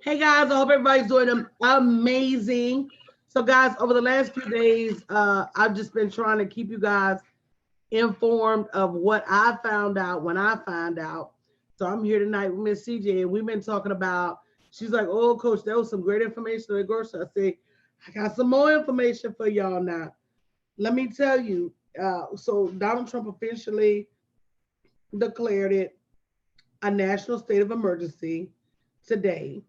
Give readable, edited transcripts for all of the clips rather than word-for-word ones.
Hey guys, I hope everybody's doing amazing. So guys, over the last few days, I've just been trying to keep you guys informed of what I found out when I found out. So I'm here tonight with Miss CJ, and we've been talking about. She's like, "Oh, Coach, that was some great information at grocery." I say, "I got some more information for y'all now." Let me tell you. So Donald Trump officially declared it a national state of emergency today.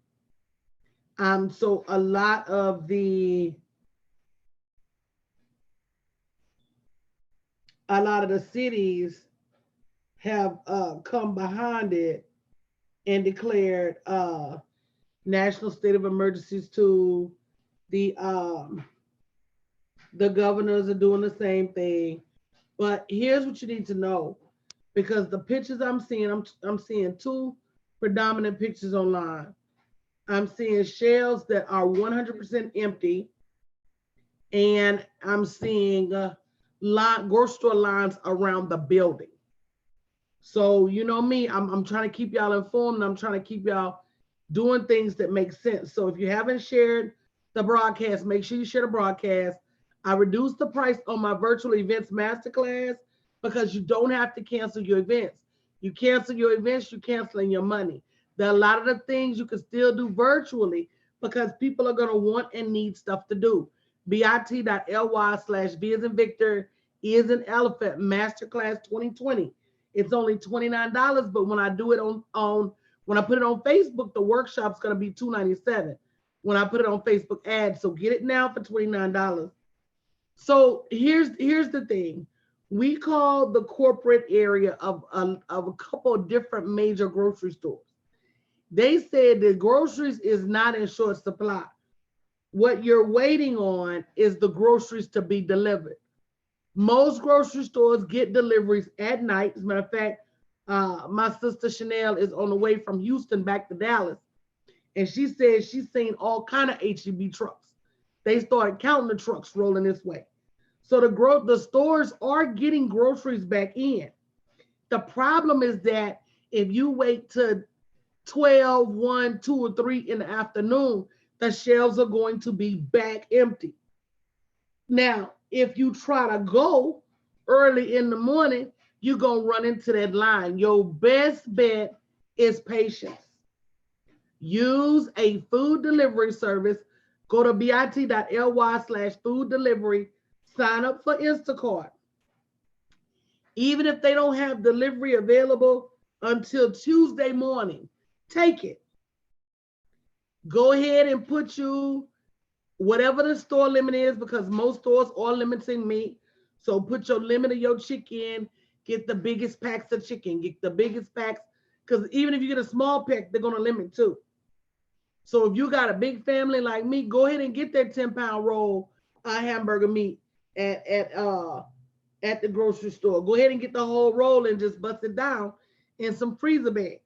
So a lot of the cities have come behind it and declared national state of emergencies to the the governors are doing the same thing. But here's what you need to know, because the pictures I'm seeing two predominant pictures online. I'm seeing shelves that are 100% empty, and I'm seeing grocery store lines around the building. So you know me, I'm trying to keep y'all informed. I'm trying to keep y'all doing things that make sense. So if you haven't shared the broadcast, make sure you share the broadcast. I reduced the price on my virtual events masterclass because you don't have to cancel your events. You cancel your events, you're canceling your money. There are a lot of the things you can still do virtually because people are going to want and need stuff to do. bit.ly/V as in Victor, E as in Elephant, Masterclass 2020. It's only $29, but when I do it on when I put it on Facebook, the workshop's gonna be $297 when I put it on Facebook ads. So get it now for $29. So here's the thing. We call the corporate area of a couple of different major grocery stores. They said that groceries is not in short supply. What you're waiting on is the groceries to be delivered. Most grocery stores get deliveries at night. As a matter of fact, my sister Chanel is on the way from Houston back to Dallas, and she said she's seen all kind of HEB trucks. They started counting the trucks rolling this way. So the stores are getting groceries back in. The problem is that if you wait to 12, 1, 2, or 3 in the afternoon, the shelves are going to be back empty. Now, if you try to go early in the morning, you're going to run into that line. Your best bet is patience. Use a food delivery service. Go to bit.ly/food delivery. Sign up for Instacart. Even if they don't have delivery available until Tuesday morning, take it. Go ahead and put you whatever the store limit is, because most stores are limiting meat. So put your limit of your chicken, get the biggest packs of chicken, get the biggest packs, because even if you get a small pack, they're going to limit too. So if you got a big family like me, go ahead and get that 10-pound roll of hamburger meat at the grocery store. Go ahead and get the whole roll and just bust it down in some freezer bags.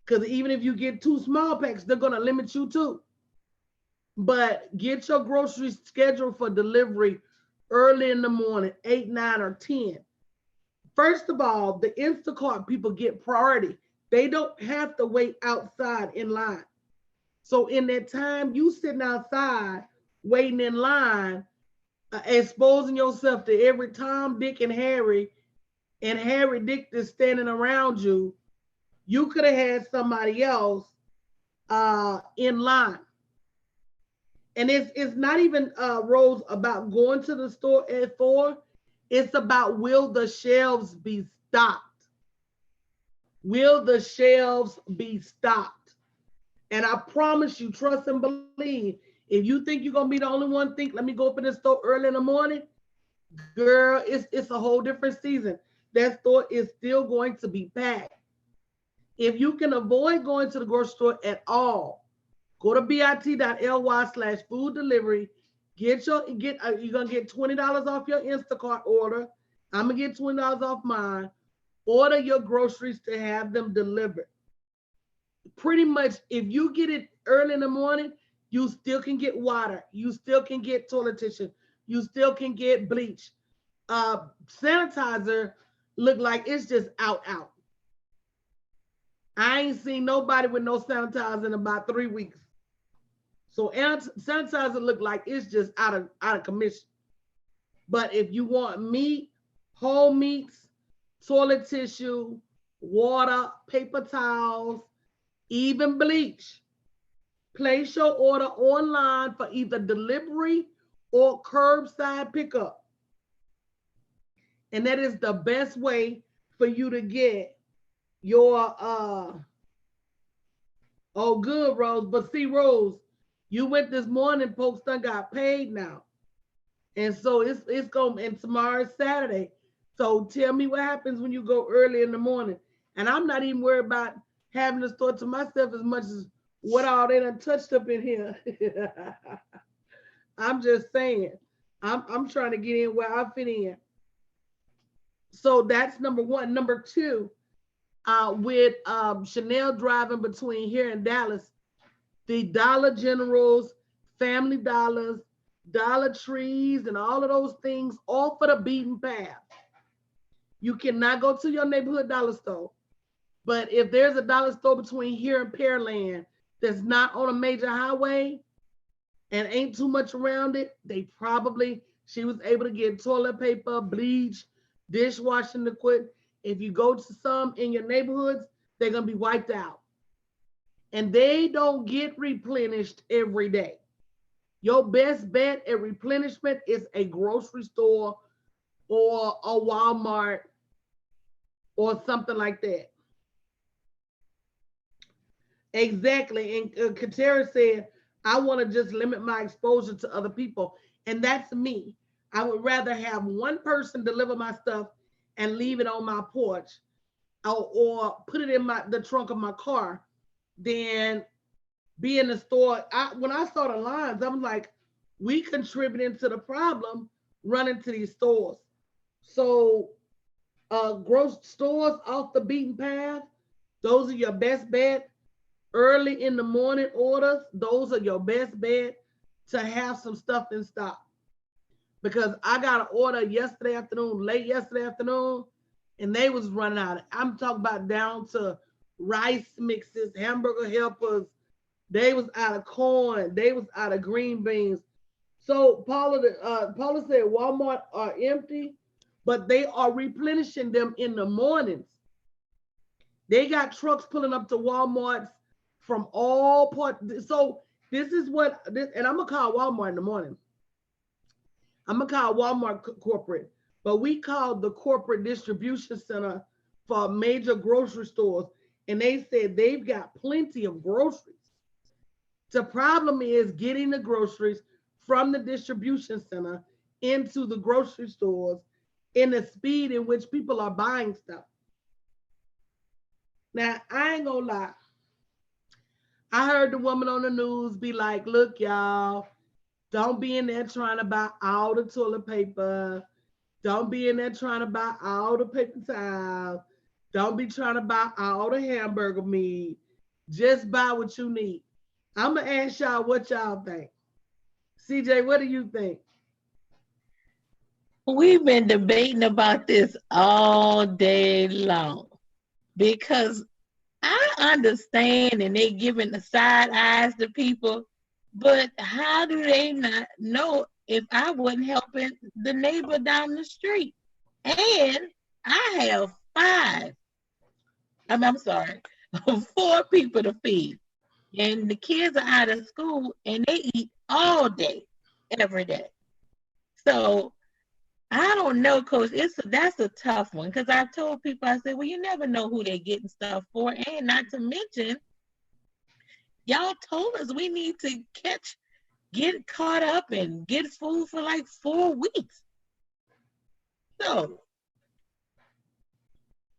Because even if you get two small packs, they're going to limit you too. But get your groceries scheduled for delivery early in the morning, 8, 9, or 10. First of all, the Instacart people get priority. They don't have to wait outside in line. So in that time you sitting outside waiting in line, exposing yourself to every Tom, Dick, and Harry Dick that's standing around you, you could have had somebody else in line. And it's not even Rose about going to the store at 4. It's about, will the shelves be stocked? Will the shelves be stocked? And I promise you, trust and believe, if you think you're gonna be the only one think, let me go up in the store early in the morning, girl, it's a whole different season. That store is still going to be packed. If you can avoid going to the grocery store at all, go to bit.ly/food delivery. You're gonna get $20 off your Instacart order. I'm gonna get $20 off mine. Order your groceries to have them delivered. Pretty much, if you get it early in the morning, you still can get water. You still can get toilet tissue. You still can get bleach. Sanitizer look like it's just out. I ain't seen nobody with no sanitizer in about 3 weeks. So sanitizer look like it's just out of commission. But if you want meat, whole meats, toilet tissue, water, paper towels, even bleach, place your order online for either delivery or curbside pickup. And that is the best way for you to get your oh good, Rose. But see, Rose, you went this morning, folks done got paid now. And so it's going, and tomorrow's Saturday. So tell me what happens when you go early in the morning. And I'm not even worried about having the store to myself as much as what all they done touched up in here. I'm just saying. I'm trying to get in where I fit in. So that's number one. Number two, with Chanel driving between here and Dallas, the Dollar Generals, Family Dollars, Dollar Trees, and all of those things off of the beaten path. You cannot go to your neighborhood dollar store. But if there's a dollar store between here and Pearland that's not on a major highway and ain't too much around it, she was able to get toilet paper, bleach, dishwashing liquid. If you go to some in your neighborhoods, they're going to be wiped out. And they don't get replenished every day. Your best bet at replenishment is a grocery store or a Walmart or something like that. Exactly. And Katera said, I want to just limit my exposure to other people. And that's me. I would rather have one person deliver my stuff and leave it on my porch or put it in the trunk of my car than be in the store. When I saw the lines, I'm like, we contributing to the problem running to these stores. So grocery stores off the beaten path, those are your best bet. Early in the morning orders, those are your best bet to have some stuff in stock. Because I got an order late yesterday afternoon, and they was running out. I'm talking about down to rice mixes, hamburger helpers. They was out of corn. They was out of green beans. So Paula said Walmart are empty, but they are replenishing them in the mornings. They got trucks pulling up to Walmart's from all parts. So this is and I'm gonna call Walmart in the morning. I'm gonna call Walmart corporate, but we called the corporate distribution center for major grocery stores, and they said they've got plenty of groceries. The problem is getting the groceries from the distribution center into the grocery stores in the speed in which people are buying stuff. Now, I ain't gonna lie. I heard the woman on the news be like, look, y'all, don't be in there trying to buy all the toilet paper. Don't be in there trying to buy all the paper towels. Don't be trying to buy all the hamburger meat. Just buy what you need. I'm going to ask y'all what y'all think. CJ, what do you think? We've been debating about this all day long because I understand and they giving the side eyes to people, but how do they not know if I wasn't helping the neighbor down the street? And I have I'm sorry, 4 people to feed. And the kids are out of school and they eat all day, every day. So I don't know, Coach. That's a tough one because I told people, I said, well, you never know who they're getting stuff for. And not to mention, y'all told us we need to get caught up and get food for like 4 weeks. So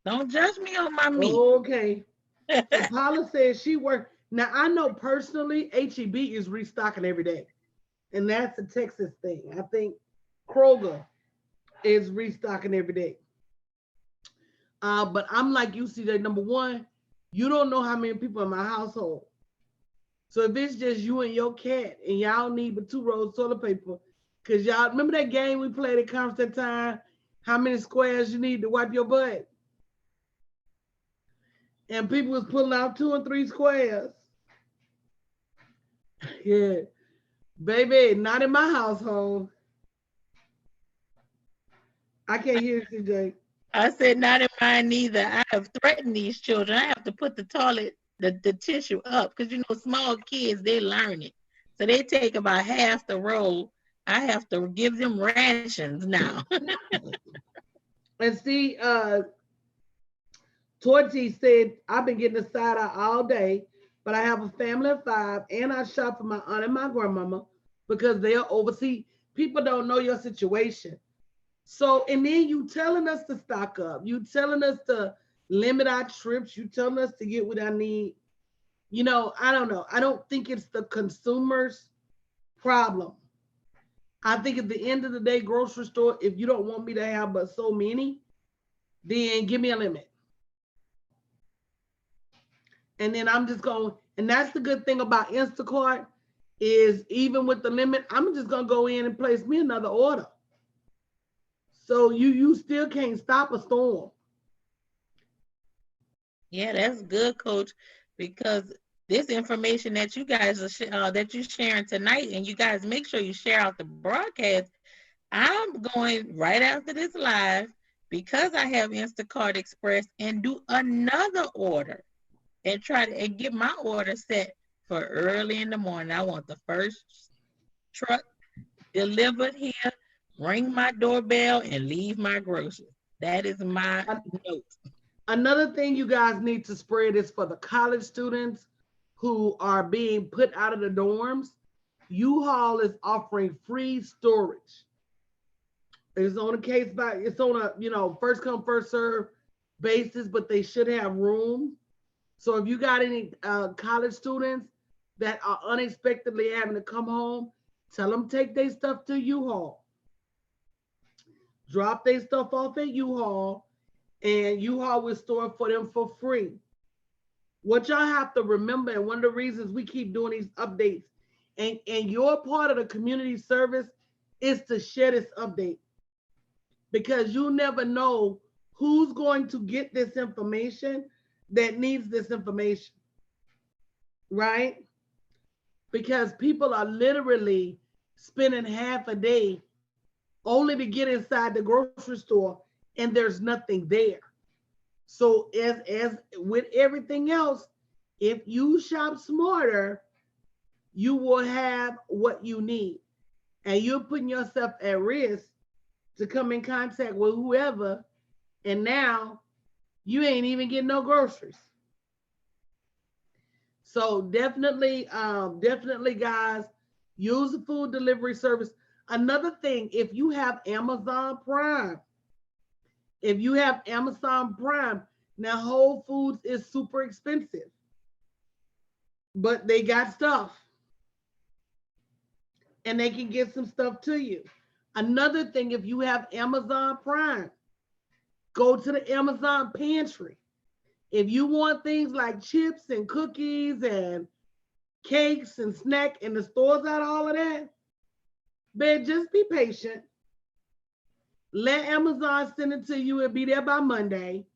don't judge me on my meat. Okay. So Paula says she worked. Now I know personally HEB is restocking every day. And that's a Texas thing. I think Kroger is restocking every day. But I'm like you, CJ. Number one, you don't know how many people in my household. So if it's just you and your cat and y'all need but 2 rolls of toilet paper, because y'all remember that game we played at constant time, how many squares you need to wipe your butt? And people was pulling out 2 and 3 squares. Yeah, baby, not in my household. I can't hear you, CJ. I said, not in mine neither. I have threatened these children. I have to put the toilet, the tissue up because you know, small kids, they learn it. So they take about half the roll. I have to give them rations now. And see, Torty said, I've been getting a side eye all day, but I have a family of five and I shop for my aunt and my grandmama because they'll oversee. People don't know your situation. So, and then you telling us to stock up. You telling us to limit our trips. You telling us to get what I need. You know, I don't know. I don't think it's the consumer's problem. I think at the end of the day, grocery store, if you don't want me to have but so many, then give me a limit. And then I'm just going, and that's the good thing about Instacart is even with the limit, I'm just gonna go in and place me another order. So you still can't stop a storm. Yeah, that's good, Coach, because this information that you guys are that you're sharing tonight, and you guys make sure you share out the broadcast. I'm going right after this live because I have Instacart Express and do another order and try to and get my order set for early in the morning. I want the first truck delivered here, ring my doorbell, and leave my groceries. That is my note. Another thing you guys need to spread is for the college students who are being put out of the dorms. U-Haul is offering free storage. It's on a case by it's on a first come first serve basis, but they should have room. So if you got any college students that are unexpectedly having to come home, tell them take their stuff to U-Haul. Drop their stuff off at U-Haul, and U-Haul will store it for them for free. What y'all have to remember, and one of the reasons we keep doing these updates, and your part of the community service is to share this update because you never know who's going to get this information that needs this information, right? Because people are literally spending half a day only to get inside the grocery store and there's nothing there. So as with everything else, if you shop smarter, you will have what you need. And you're putting yourself at risk to come in contact with whoever, and now you ain't even getting no groceries. So definitely, guys, use the food delivery service. Another thing, if you have Amazon Prime, now Whole Foods is super expensive, but they got stuff and they can get some stuff to you. Another thing, if you have Amazon Prime, go to the Amazon pantry. If you want things like chips and cookies and cakes and snack, and the stores out all of that, but just be patient. Let Amazon send it to you and be there by Monday.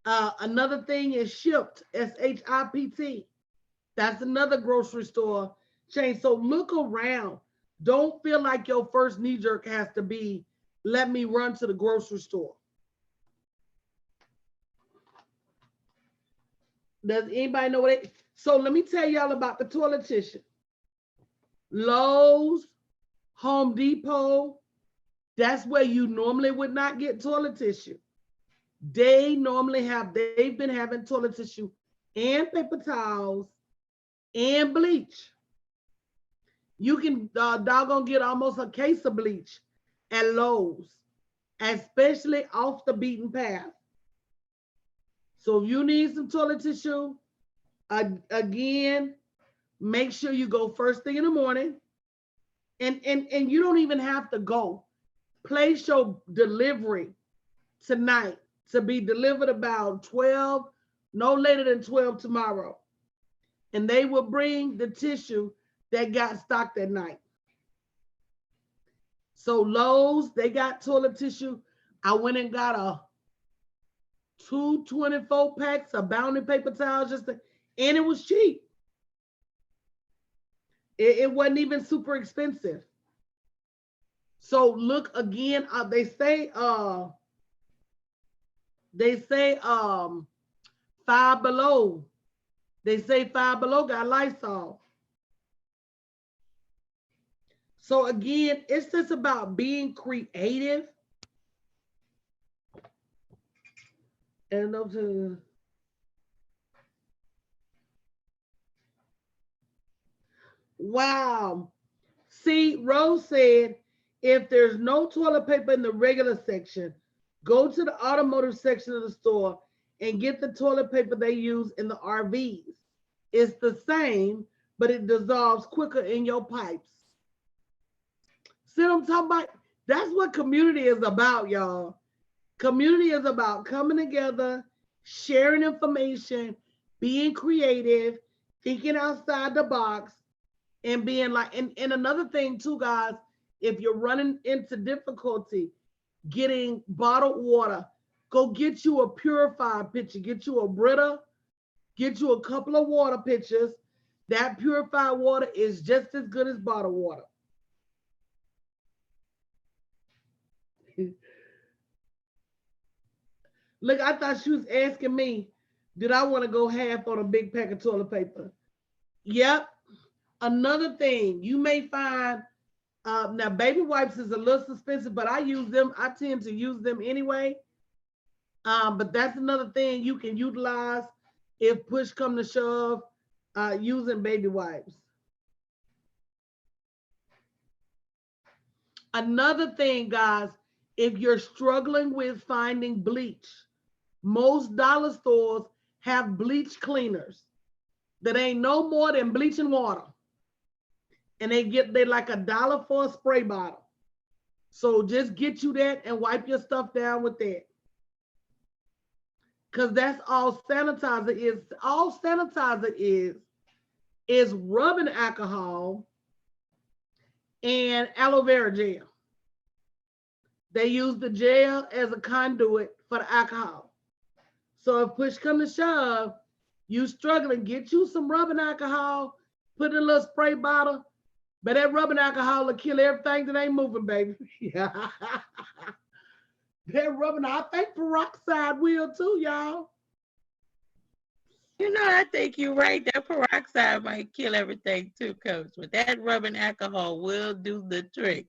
Another thing is Shipt, SHIPT. That's another grocery store chain. So look around. Don't feel like your first knee jerk has to be, let me run to the grocery store. Does anybody know what it? So let me tell y'all about the toilet tissue. Lowe's, Home Depot, that's where you normally would not get toilet tissue. They've been having toilet tissue and paper towels and bleach. You can doggone get almost a case of bleach at Lowe's, especially off the beaten path. So if you need some toilet tissue, again, make sure you go first thing in the morning, and you don't even have to go. Place your delivery tonight to be delivered about 12, no later than 12 tomorrow. And they will bring the tissue that got stocked that night. So Lowe's, they got toilet tissue. I went and got a 224 packs of Bounty paper towels and it was cheap. It wasn't even super expensive. So look again. They say Five Below. They say Five Below got Lysol. So again, it's just about being creative and up to wow. See, Rose said if there's no toilet paper in the regular section, go to the automotive section of the store and get the toilet paper they use in the RVs. It's the same, but it dissolves quicker in your pipes. See what I'm talking about? That's what community is about, y'all. Community is about coming together, sharing information, being creative, thinking outside the box, and being like, and another thing too, guys, if you're running into difficulty getting bottled water, go get you a purified pitcher, get you a Brita, get you a couple of water pitchers. That purified water is just as good as bottled water. Look, I thought she was asking me, did I want to go half on a big pack of toilet paper? Yep. Another thing you may find now baby wipes is a little expensive, but I use them. I tend to use them anyway. But that's another thing you can utilize if push come to shove, using baby wipes. Another thing, guys, if you're struggling with finding bleach, most dollar stores have bleach cleaners that ain't no more than bleach and water. And they like $1 for a spray bottle. So just get you that and wipe your stuff down with that. Cause that's all sanitizer is. All sanitizer is rubbing alcohol and aloe vera gel. They use the gel as a conduit for the alcohol. So if push come to shove, you struggling, get you some rubbing alcohol, put in a little spray bottle, but that rubbing alcohol will kill everything that ain't moving, baby. That rubbing, I think peroxide will too, y'all. You know, I think you're right. That peroxide might kill everything too, Coach. But that rubbing alcohol will do the trick.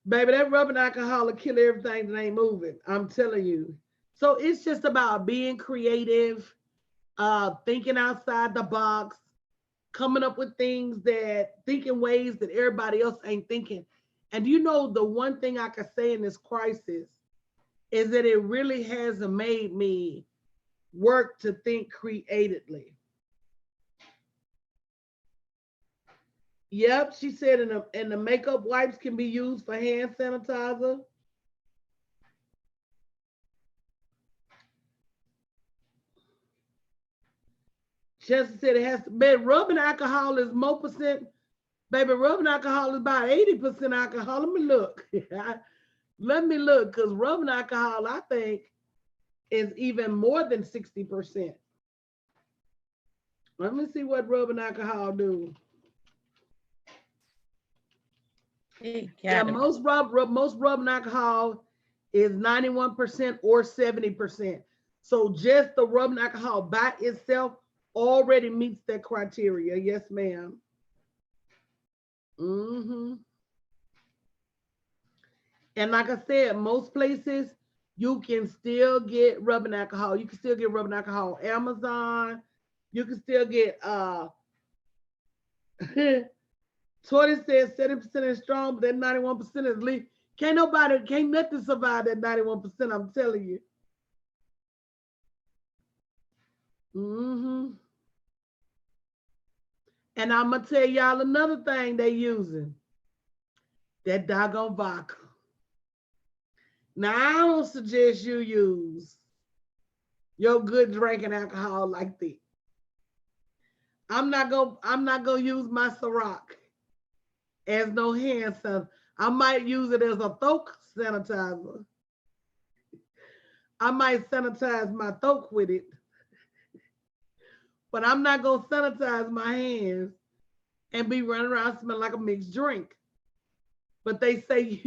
Baby, that rubbing alcohol will kill everything that ain't moving. I'm telling you. So it's just about being creative, thinking outside the box, coming up with things thinking ways that everybody else ain't thinking. And you know, the one thing I can say in this crisis is that it really has made me work to think creatively. Yep, she said, and the makeup wipes can be used for hand sanitizer. Chester said it has to be rubbing alcohol is more percent. Baby, rubbing alcohol is about 80% alcohol. Let me look. Let me look, because rubbing alcohol, I think, is even more than 60%. Let me see what rubbing alcohol do. Yeah, most rubbing alcohol is 91% or 70%. So just the rubbing alcohol by itself already meets that criteria. Yes, ma'am. Mm-hmm. And like I said, most places you can still get rubbing alcohol. You can still get rubbing alcohol Amazon. You can still get 20 says 70% is strong, but that 91% is leak. Can't nothing survive that 91%, I'm telling you. Mm-hmm. And I'm gonna tell y'all another thing they using. That doggone vodka. Now I don't suggest you use your good drinking alcohol like that. I'm not gonna use my Ciroc as no hand sanitizer. I might use it as a throat sanitizer. I might sanitize my throat with it. but I'm not gonna sanitize my hands and be running around smelling like a mixed drink. But they say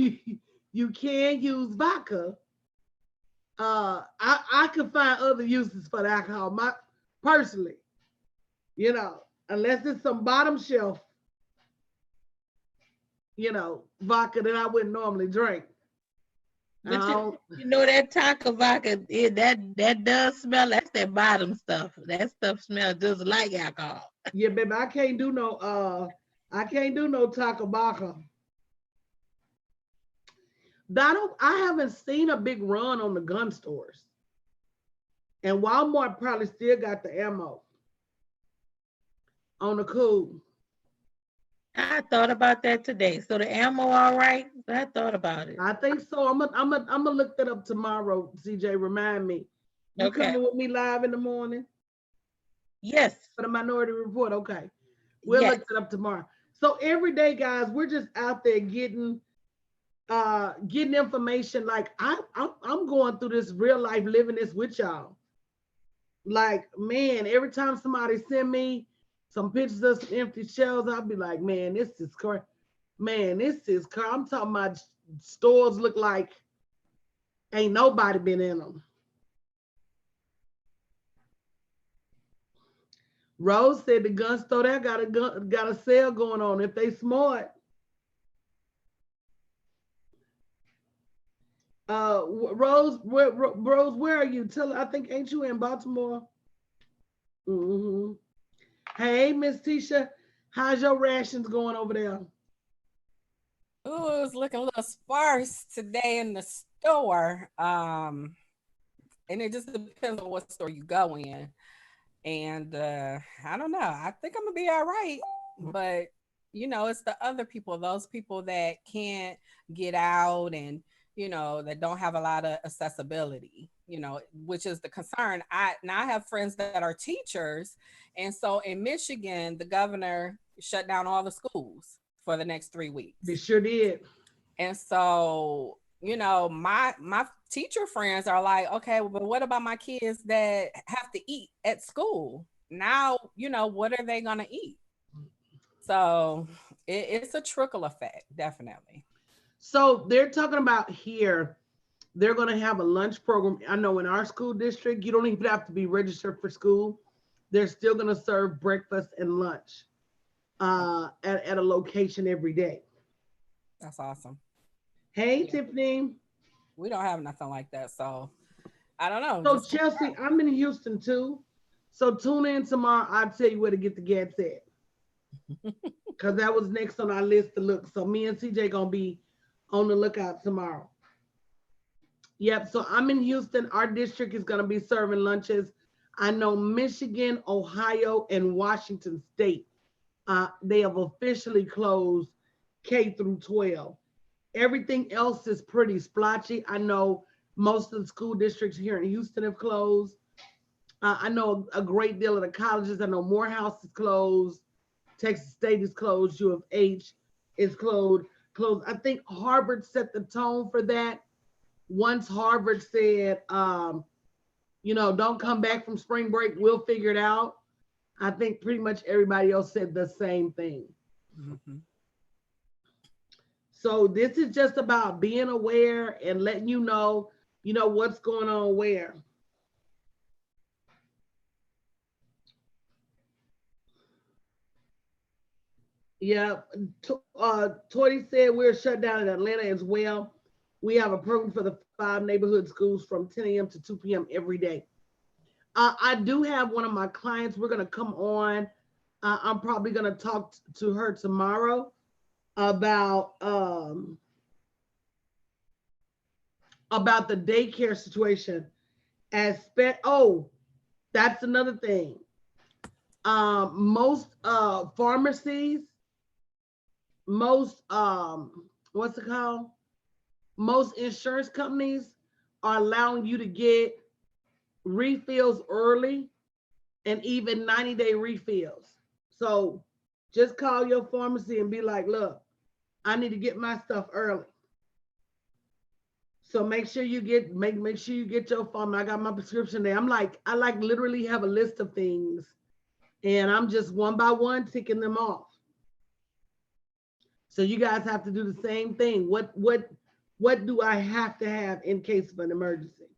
you can use vodka. I could find other uses for the alcohol. My personally, you know, unless it's some bottom shelf, vodka that I wouldn't normally drink. I But you, don't, you know that taco vodka, that does smell. That's that bottom stuff. That stuff smells just like alcohol. yeah, baby, I can't do no taco vodka. I haven't seen a big run on the gun stores. And Walmart probably still got the ammo on the cool. I thought about that today. So the ammo, all right. I thought about it. I think so. I'm gonna look that up tomorrow. CJ, remind me. You Okay. coming with me live in the morning Yes. for the Minority Report? Okay, we'll Yes. look that up tomorrow. So every day, guys, we're just out there getting information. Like I'm going through this real life, living this with y'all. Like, man, every time somebody send me some pictures of some empty shelves, I'll be like, man, this is crazy. Man, this is crazy. I'm talking about stores look like ain't nobody been in them. Rose said the gun store there got a sale going on. If they smart, Rose, Rose, where are you? I think ain't you in Baltimore? Hmm. Hey, Miss Tisha, how's your rations going over there? Ooh, it was looking a little sparse today in the store. And it just depends on what store you go in. And I don't know. I think I'm gonna be all right. But it's the other people, those people that can't get out and that don't have a lot of accessibility, which is the concern. I have friends that are teachers, and so in Michigan, the governor shut down all the schools for the next 3 weeks. They sure did. And so, my teacher friends are like, okay, well, but what about my kids that have to eat at school? Now, what are they going to eat? So it's a trickle effect, definitely. So they're talking about here. They're going to have a lunch program. I know in our school district, you don't even have to be registered for school. They're still going to serve breakfast and lunch at a location every day. That's awesome. Hey, Yeah. Tiffany. We don't have nothing like that. So I don't know. So Just figure it Chelsea, I'm in Houston too. So tune in tomorrow. I'll tell you where to get the gas at. out. Because that was next on our list to look. So me and CJ gonna be on the lookout tomorrow. Yep. So I'm in Houston. Our district is gonna be serving lunches. I know Michigan, Ohio, and Washington State. They have officially closed K through 12. Everything else is pretty splotchy. I know most of the school districts here in Houston have closed. I know a great deal of the colleges. I know Morehouse is closed. Texas State is closed. U of H is closed. Closed. I think Harvard set the tone for that. Once Harvard said, don't come back from spring break. We'll figure it out. I think pretty much everybody else said the same thing. Mhm. So this is just about being aware and letting what's going on where. Yeah, Tori said we're shut down in Atlanta as well. We have a program for the 5 neighborhood schools from 10 a.m. to 2 p.m. every day. I do have one of my clients. We're gonna come on. I'm probably gonna talk to her tomorrow about about the daycare situation. Oh, that's another thing. Most pharmacies, most what's it called? Most insurance companies are allowing you to get refills early and even 90-day refills. So just call your pharmacy and be like, look, I need to get my stuff early. So make sure you get your phone. I got my prescription there. I like literally have a list of things And I'm just one by one ticking them off. So you guys have to do the same thing. What do I have to have in case of an emergency?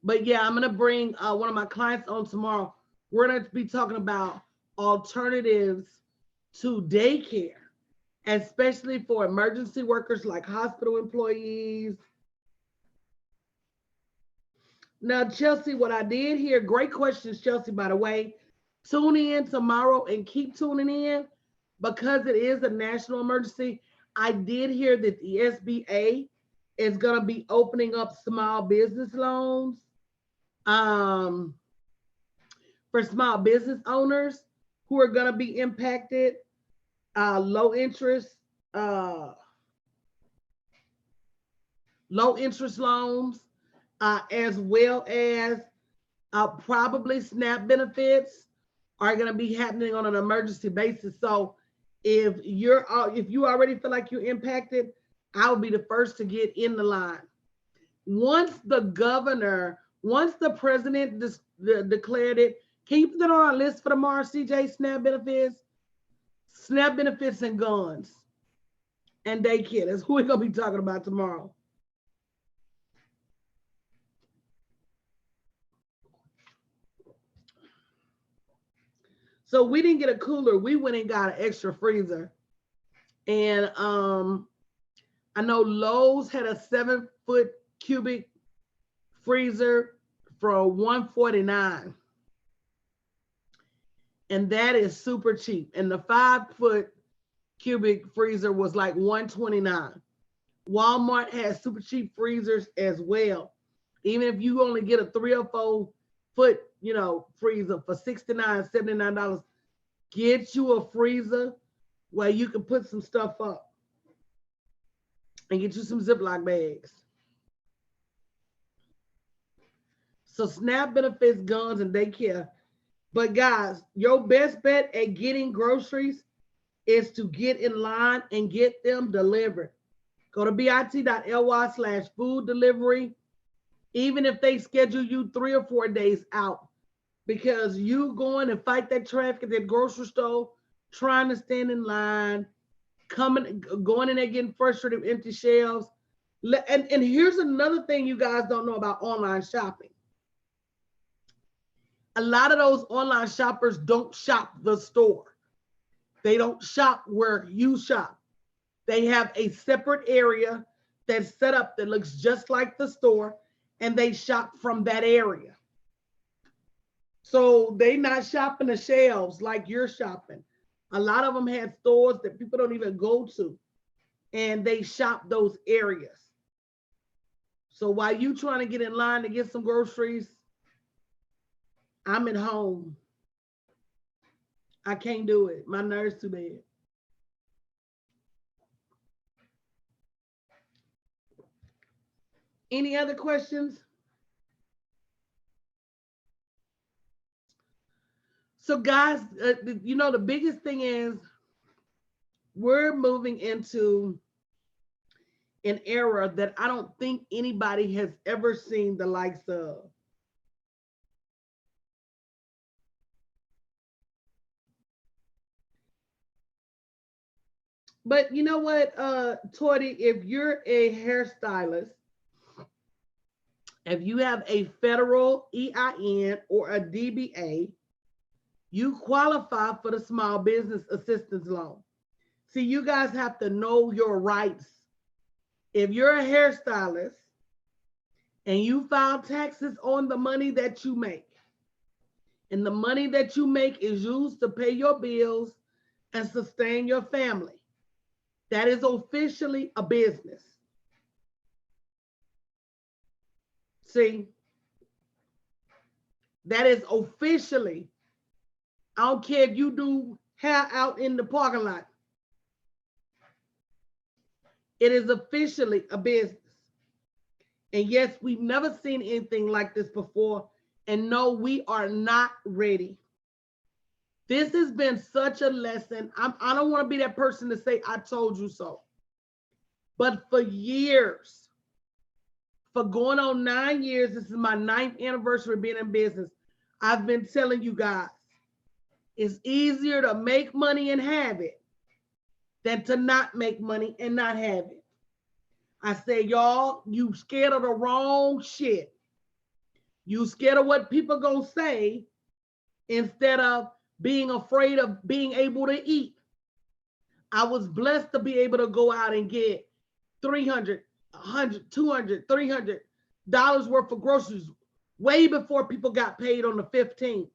But yeah, I'm gonna bring one of my clients on tomorrow. We're gonna be talking about alternatives to daycare, especially for emergency workers like hospital employees. Now, Chelsea, what I did here, great questions, Chelsea, by the way. Tune in tomorrow and keep tuning in because it is a national emergency. I did hear that the SBA is going to be opening up small business loans um, for small business owners who are going to be impacted, low interest, uh, low interest loans, as well as probably SNAP benefits are going to be happening on an emergency basis. So if you already feel like you're impacted, I'll be the first to get in the line. Once the president declared it, can you put that on our list for tomorrow, CJ? SNAP benefits and guns and daycare. That's who we're going to be talking about tomorrow. So we didn't get a cooler. We went and got an extra freezer. And I know Lowe's had a 7-foot cubic freezer for $149. And that is super cheap. And the 5-foot cubic freezer was like $129. Walmart has super cheap freezers as well. Even if you only get a 3 or 4-foot, freezer for $69, $79, get you a freezer where you can put some stuff up and get you some Ziploc bags. So SNAP benefits, guns, and daycare. But guys, your best bet at getting groceries is to get in line and get them delivered. Go to bit.ly/food delivery, even if they schedule you 3 or 4 days out, because you going and fight that traffic at that grocery store, trying to stand in line, going in there getting frustrated with empty shelves. And here's another thing you guys don't know about online shopping. A lot of those online shoppers don't shop the store. They don't shop where you shop. They have a separate area that's set up that looks just like the store, and they shop from that area. So they not shopping the shelves like you're shopping. A lot of them had stores that people don't even go to, and they shop those areas. So while you trying to get in line to get some groceries, I'm at home. I can't do it. My nerves too bad. Any other questions? So guys, the biggest thing is we're moving into an era that I don't think anybody has ever seen the likes of. But you know what, Torty, if you're a hairstylist, if you have a federal EIN or a DBA, you qualify for the small business assistance loan. See, you guys have to know your rights. If you're a hairstylist and you file taxes on the money that you make, and the money that you make is used to pay your bills and sustain your family, that is officially a business. See, that is officially, I don't care if you do hair out in the parking lot. It is officially a business. And yes, we've never seen anything like this before. And no, we are not ready. This has been such a lesson. I don't want to be that person to say, I told you so. But for years, for going on 9 years, this is my 9th anniversary of being in business, I've been telling you guys, It's easier to make money and have it than to not make money and not have it. I say, y'all, you scared of the wrong shit. You scared of what people gonna say instead of being afraid of being able to eat. I was blessed to be able to go out and get 300, 100, 200, $300 worth of groceries way before people got paid on the 15th.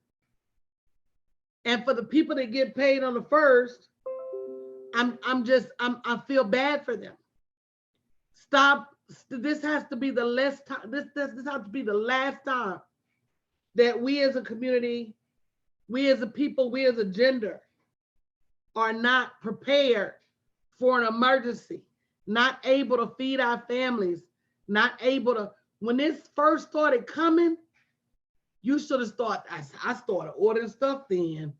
And for the people that get paid on the 1st, I feel bad for them. Stop. This has to be the last time. This has to be the last time that we as a community, we as a people, we as a gender are not prepared for an emergency, not able to feed our families, not able to. When this first started coming, you should have started. I started ordering stuff then.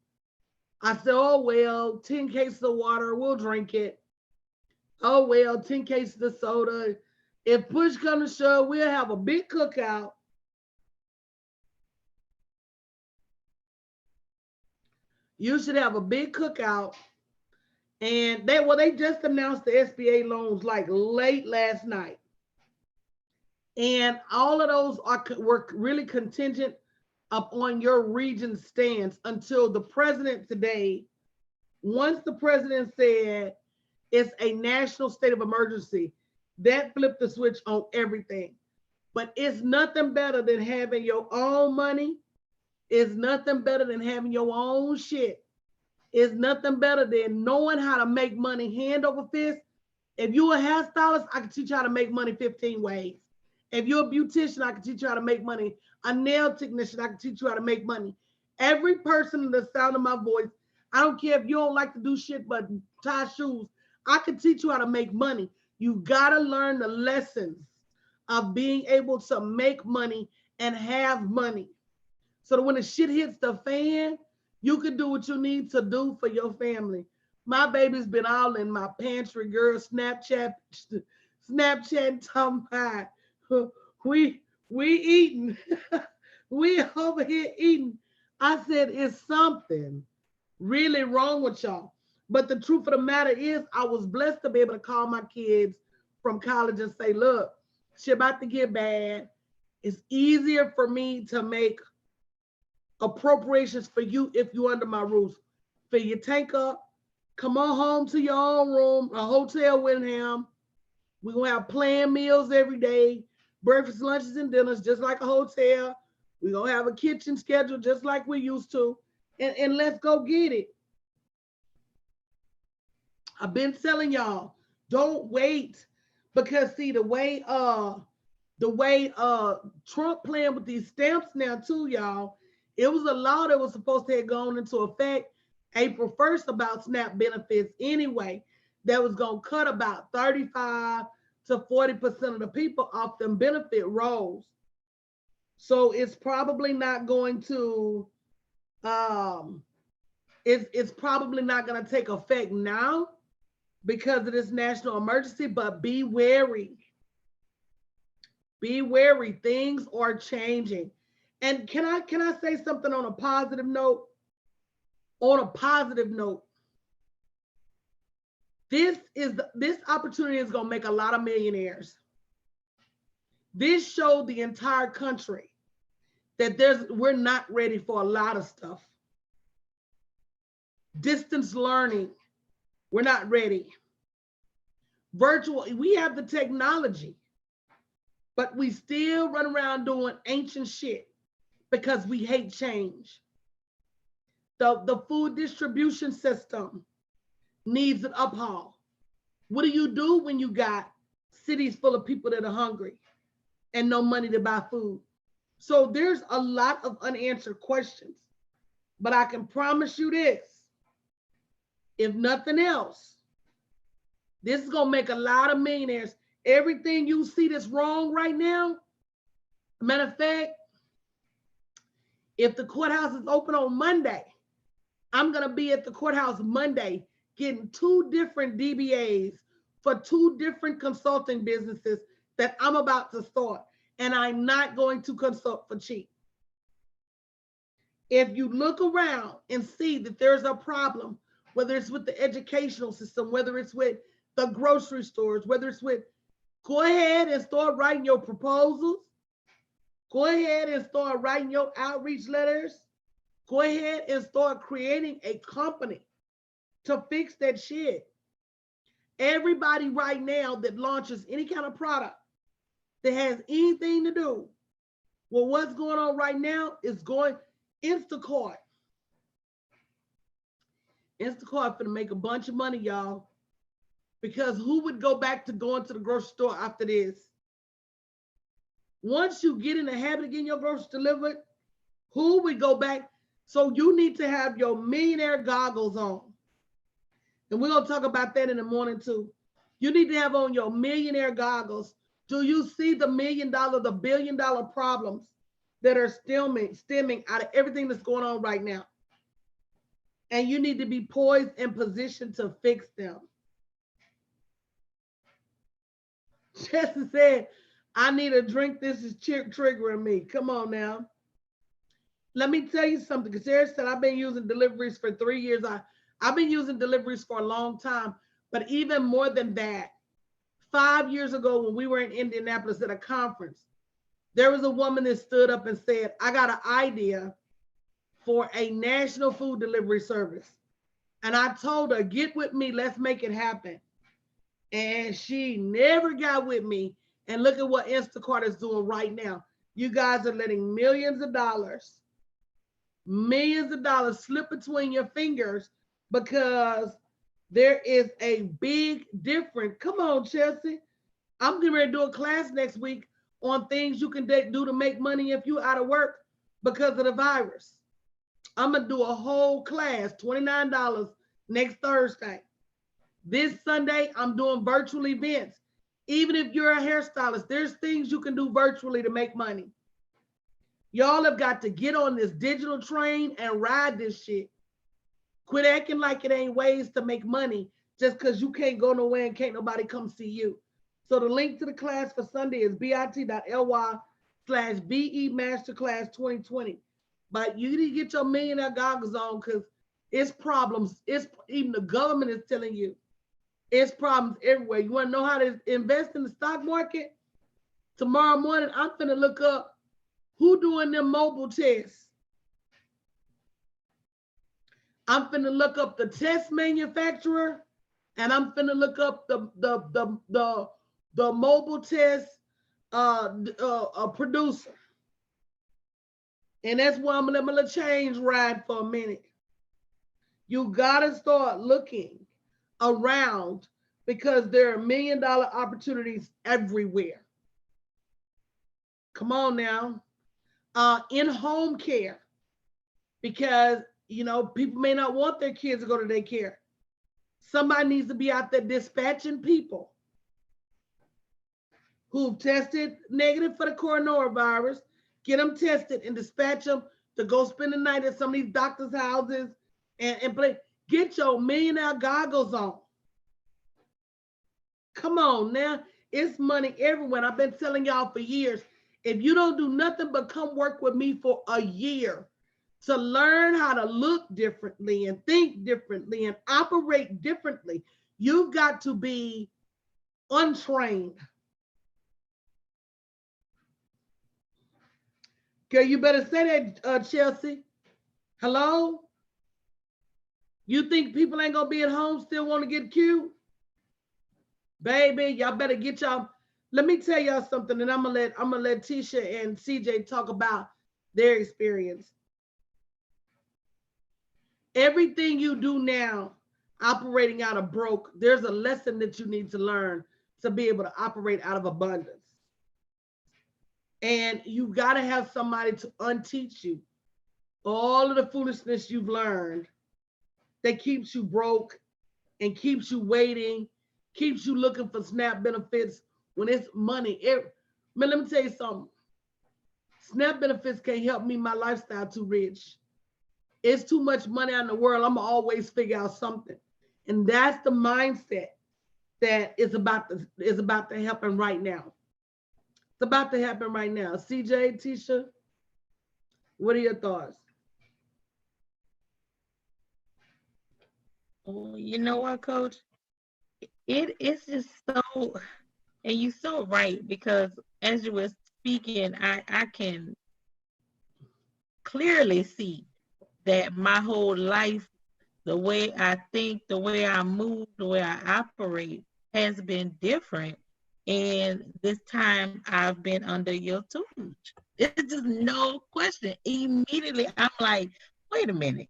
I said, oh, well, 10 cases of water, we'll drink it. Oh, well, 10 cases of soda. If push comes to shove, we'll have a big cookout. You should have a big cookout. And they just announced the SBA loans like late last night. And all of those were really contingent upon your region's stance until the president today, once the president said it's a national state of emergency, that flipped the switch on everything. But it's nothing better than having your own money. It's nothing better than having your own shit. It's nothing better than knowing how to make money hand over fist. If you're a hairstylist, I can teach you how to make money 15 ways. If you're a beautician, I can teach you how to make money. A nail technician, I can teach you how to make money. Every person in the sound of my voice, I don't care if you don't like to do shit but tie shoes, I can teach you how to make money. You gotta learn the lessons of being able to make money and have money. So that when the shit hits the fan, you can do what you need to do for your family. My baby's been all in my pantry, girl. Snapchat talking about we eating. We over here eating. I said it's something really wrong with y'all. But the truth of the matter is, I was blessed to be able to call my kids from college and say, look, shit about to get bad. It's easier for me to make appropriations for you if you under my roof. Fill your tank up. Come on home to your own room, a hotel with him. We're going to have planned meals every day, breakfast, lunches, and dinners, just like a hotel. We're going to have a kitchen schedule just like we used to. And let's go get it. I've been telling y'all, don't wait. Because see, the way Trump playing with these stamps now too, y'all, it was a law that was supposed to have gone into effect April 1st about SNAP benefits anyway, that was going to cut about 35 to 40% of the people off them benefit rolls. So it's probably not going to, it's probably not going to take effect now because of this national emergency, but be wary. Be wary. Things are changing. And can I say something on a positive note? On a positive note, this opportunity is going to make a lot of millionaires. This showed the entire country that we're not ready for a lot of stuff. Distance learning, we're not ready. Virtual, we have the technology, but we still run around doing ancient shit because we hate change. The food distribution system needs an uphaul. What do you do when you got cities full of people that are hungry and no money to buy food? So there's a lot of unanswered questions, but I can promise you this, if nothing else, this is gonna make a lot of millionaires. Everything you see that's wrong right now, matter of fact, if the courthouse is open on Monday, I'm gonna be at the courthouse Monday getting 2 different DBAs for 2 different consulting businesses that I'm about to start. And I'm not going to consult for cheap. If you look around and see that there's a problem, whether it's with the educational system, whether it's with the grocery stores, whether it's with, go ahead and start writing your proposals. Go ahead and start writing your outreach letters. Go ahead and start creating a company to fix that shit. Everybody right now that launches any kind of product that has anything to do with what's going on right now is going Instacart. Instacart finna make a bunch of money, y'all. Because who would go back to going to the grocery store after this? Once you get in the habit of getting your groceries delivered, who would go back? So you need to have your millionaire goggles on. And we're going to talk about that in the morning too. You need to have on your millionaire goggles. Do you see the $1 million, the $1 billion problems that are stemming out of everything that's going on right now? And you need to be poised and positioned to fix them. Jesse said, I need a drink. This is triggering me. Come on now. Let me tell you something, because Sarah said I've been using deliveries for 3 years. I've been using deliveries for a long time, but even more than that, 5 years ago when we were in Indianapolis at a conference, there was a woman that stood up and said, I got an idea for a national food delivery service. And I told her, get with me, let's make it happen. And she never got with me. And look at what Instacart is doing right now. You guys are letting millions of dollars slip between your fingers because there is a big difference. Come on, Chelsea. I'm getting ready to do a class next week on things you can do to make money if you're out of work because of the virus. I'm going to do a whole class, $29 next Thursday. This Sunday, I'm doing virtual events. Even if you're a hairstylist, there's things you can do virtually to make money. Y'all have got to get on this digital train and ride this shit. Quit acting like it ain't ways to make money just because you can't go nowhere and can't nobody come see you. So the link to the class for Sunday is bit.ly/BE Masterclass 2020. But you need to get your millionaire goggles on because it's problems. It's even the government is telling you it's problems everywhere. You want to know how to invest in the stock market? Tomorrow morning, I'm finna look up who doing them mobile tests. I'm finna look up the test manufacturer, and I'm finna look up the mobile test producer. And that's why I'm gonna let change ride for a minute. You gotta start looking around because there are $1 million opportunities everywhere. Come on now. In home care, because people may not want their kids to go to daycare. Somebody needs to be out there dispatching people who've tested negative for the coronavirus, get them tested and dispatch them to go spend the night at some of these doctors' houses and play. Get your millionaire goggles on. Come on now. It's money everywhere. I've been telling y'all for years, if you don't do nothing but come work with me for a year to learn how to look differently and think differently and operate differently, you've got to be untrained. Girl, you better say that, Chelsea. Hello? You think people ain't gonna be at home still want to get cute? Baby, y'all better get y'all. Let me tell y'all something, and I'm gonna let Tisha and CJ talk about their experience. Everything you do now, operating out of broke, there's a lesson that you need to learn to be able to operate out of abundance. And you gotta have somebody to unteach you all of the foolishness you've learned that keeps you broke and keeps you waiting, keeps you looking for SNAP benefits when it's money. Man, let me tell you something. SNAP benefits can't help me. My lifestyle too rich. It's too much money out in the world. I'm gonna always figure out something. And that's the mindset that is about to happen right now. It's about to happen right now. CJ, Tisha, what are your thoughts? Oh, you know what, Coach? It's just so, and you're so right because as you were speaking, I can clearly see that my whole life, the way I think, the way I move, the way I operate has been different. And this time I've been under your tutelage. It's just no question. Immediately I'm like, wait a minute.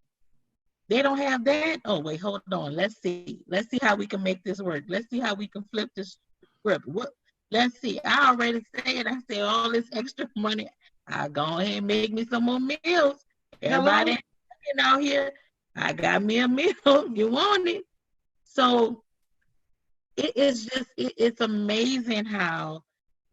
They don't have that? Oh, wait, hold on. Let's see. Let's see how we can make this work. Let's see how we can flip this script. What? Let's see. I already said, I said all this extra money. I go ahead and make me some more meals. Everybody Hello? out here, I got me a meal. You want it? So it's amazing how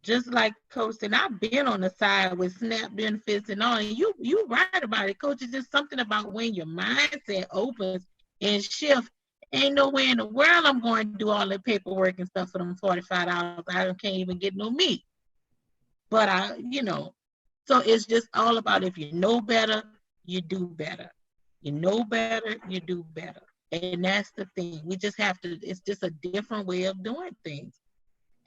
just like Coach said, I've been on the side with SNAP benefits and all, and you right about it, Coach. It's just something about when your mindset opens and shift. Ain't nowhere in the world I'm going to do all the paperwork and stuff for them $45. I can't even get no meat. But so it's just all about if you know better, you do better. You know better, you do better. And that's the thing. We just have to, it's just a different way of doing things.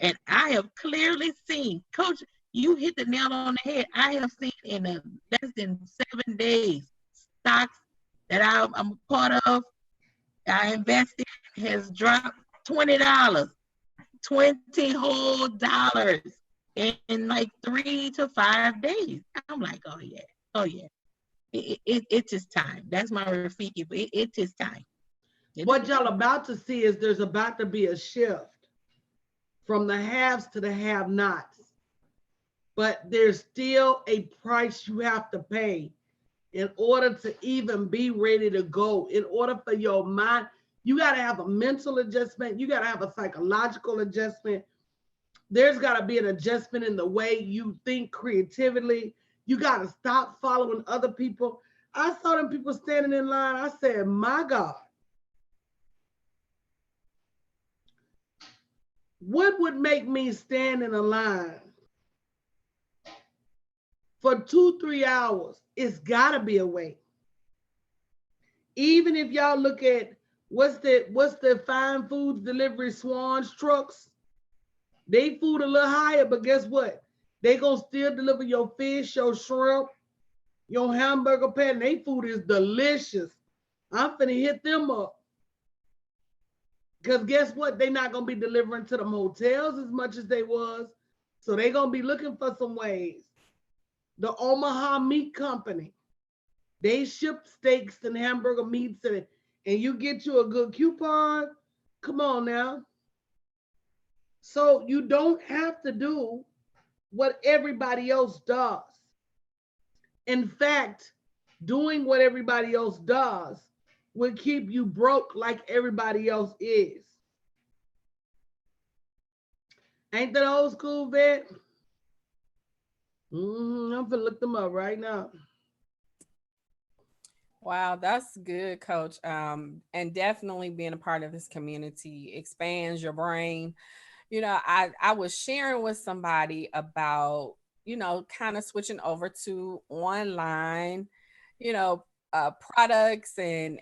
And I have clearly seen, Coach, you hit the nail on the head. I have seen in less than 7 days, stocks that I'm a part of, I invested has dropped $20, 20 whole dollars in like 3 to 5 days. I'm like, oh yeah, oh yeah. It's just time. That's my Rafiki, but it's just time. What y'all about to see is there's about to be a shift from the haves to the have-nots. But there's still a price you have to pay in order to even be ready to go. In order for your mind, you got to have a mental adjustment. You got to have a psychological adjustment. There's got to be an adjustment in the way you think creatively. You got to stop following other people. I saw them people standing in line. I said, my God, what would make me stand in a line for 2, 3 hours? It's got to be a way. Even if y'all look at what's the fine foods delivery Swans trucks, they food a little higher, but guess what? They gonna still deliver your fish, your shrimp, your hamburger patty. They food is delicious. I'm finna hit them up. Because guess what? They not gonna be delivering to them hotels as much as they was. So they gonna be looking for some ways. The Omaha Meat Company, they ship steaks and hamburger meats and you get you a good coupon. Come on now. So you don't have to do what everybody else does. In fact, doing what everybody else does will keep you broke like everybody else is. Ain't that old school, vet? I'm gonna look them up right now. Wow, that's good, Coach. And definitely being a part of this community expands your brain. I was sharing with somebody about, kind of switching over to online, you know, products and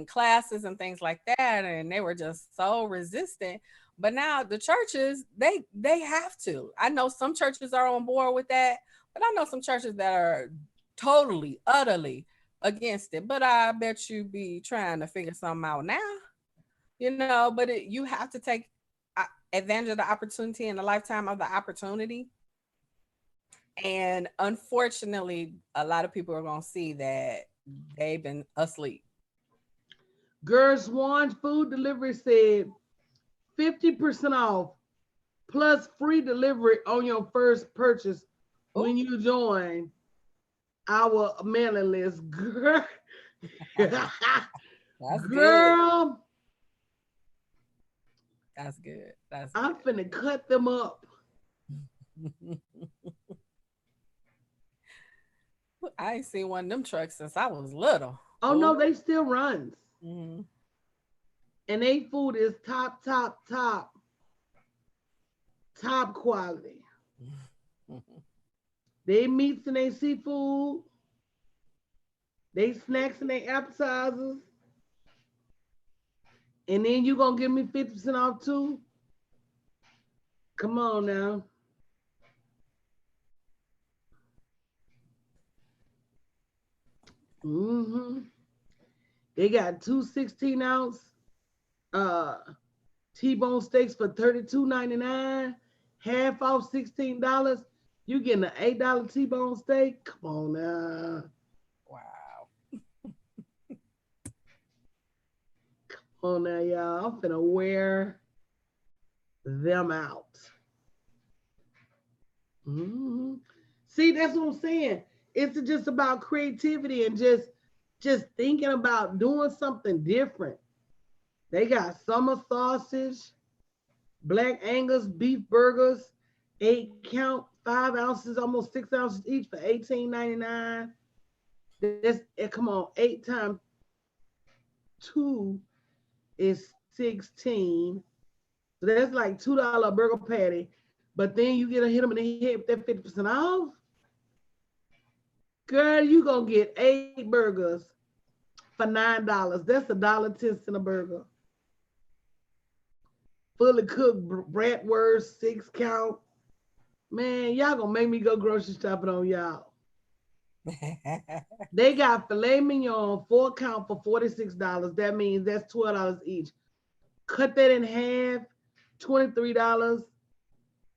classes and things like that, and they were just so resistant. But now the churches, they have to. I know some churches are on board with that, but I know some churches that are totally, utterly against it. But I bet you be trying to figure something out now, but you have to take advantage of the opportunity and the lifetime of the opportunity. And unfortunately, a lot of people are going to see that they've been asleep. Girl Swan Food Delivery said 50% off plus free delivery on your first purchase Oh, when you join our mailing list. Girl, that's good. girl, That's good. That's I'm good. finna cut them up. I ain't seen one of them trucks since I was little. Oh Oh, no, they still runs. mm-hmm. And they food is top, top, top, top quality. They meats and they seafood, they snacks and they appetizers. And then you gonna give me 50% off too? Come on now. Mm-hmm. They got two 16-ounce uh T-bone steaks for $32.99, half off $16. You getting an $8 T-bone steak? Come on now. Wow. Come on now, y'all. I'm finna wear them out. Mhm. See, that's what I'm saying. It's just about creativity and just thinking about doing something different. They got summer sausage, black Angus beef burgers, 8 count, 5 ounces, almost 6 ounces each for $18.99. Come on, 8 times 2 is 16. So that's like $2 burger patty. But then you get a hit them in the head with that 50% off. Girl, you gonna get 8 burgers for $9. That's $1.10 a burger. Fully cooked bratwurst, 6 count. Man, y'all gonna make me go grocery shopping on y'all. They got filet mignon, 4 count for $46. That means that's $12 each. Cut that in half, $23.